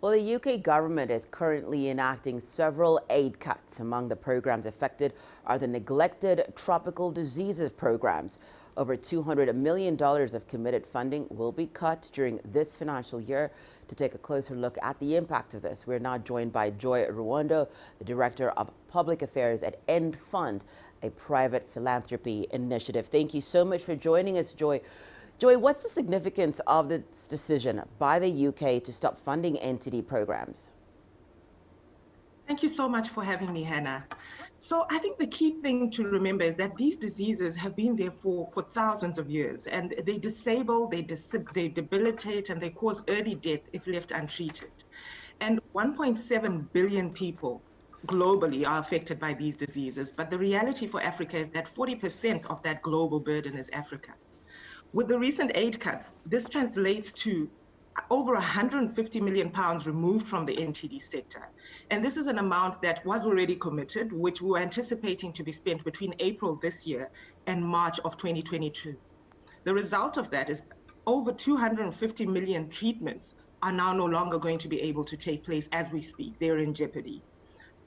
Well, the UK government is currently enacting several aid cuts. Among the programs affected are the neglected tropical diseases programs. Over $200 million of committed funding will be cut during this financial year. To take a closer look at the impact of this, we're now joined by Joy Ruwondo, the Director of Public Affairs at End Fund, a private philanthropy initiative. Thank you so much for joining us, Joy. Joy, what's the significance of this decision by the UK to stop funding NTD programs? Thank you so much for having me, Hannah. So I think the key thing to remember is that these diseases have been there for thousands of years, and they disable, they debilitate, and they cause early death if left untreated. And 1.7 billion people globally are affected by these diseases. But the reality for Africa is that 40% of that global burden is Africa. With the recent aid cuts, this translates to over 150 million pounds removed from the NTD sector. And this is an amount that was already committed, which we were anticipating to be spent between April this year and March of 2022. The result of that is over 250 million treatments are now no longer going to be able to take place as we speak. They're in jeopardy.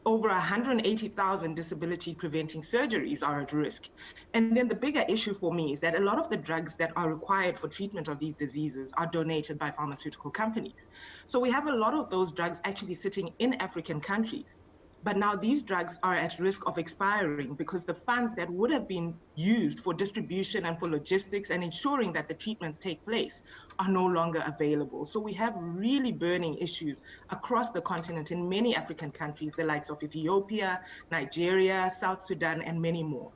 Over 180,000 disability preventing surgeries are at risk. And then the bigger issue for me is that a lot of the drugs that are required for treatment of these diseases are donated by pharmaceutical companies. So we have a lot of those drugs actually sitting in African countries. But now these drugs are at risk of expiring because the funds that would have been used for distribution and for logistics and ensuring that the treatments take place are no longer available. So we have really burning issues across the continent in many African countries, the likes of Ethiopia, Nigeria, South Sudan, and many more.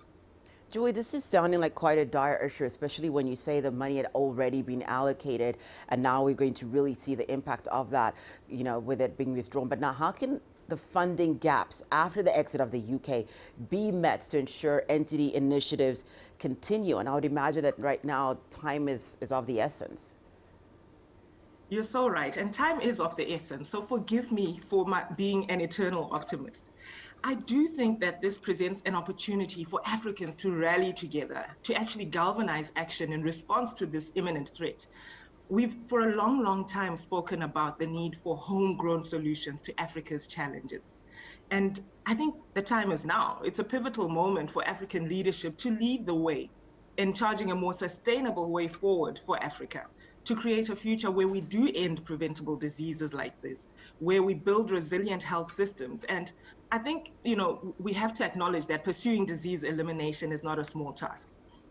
Joy, this is sounding like quite a dire issue, especially when you say the money had already been allocated and now we're going to really see the impact of that, with it being withdrawn. But now how can the funding gaps after the exit of the UK be met to ensure entity initiatives continue? And I would imagine that right now time is of the essence. You're so right. And time is of the essence. So forgive me for being an eternal optimist. I do think that this presents an opportunity for Africans to rally together, to actually galvanize action in response to this imminent threat. We've, for a long, long time, spoken about the need for homegrown solutions to Africa's challenges. And I think the time is now. It's a pivotal moment for African leadership to lead the way in charging a more sustainable way forward for Africa, to create a future where we do end preventable diseases like this, where we build resilient health systems. And I think, we have to acknowledge that pursuing disease elimination is not a small task.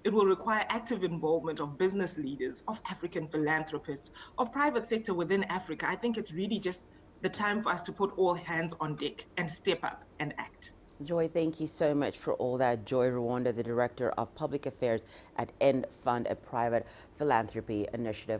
It will require active involvement of business leaders, of African philanthropists, of private sector within Africa. I think it's really just the time for us to put all hands on deck and step up and act. Joy, thank you so much for all that. Joy Ruwondo, the Director of Public Affairs at End Fund, a private philanthropy initiative.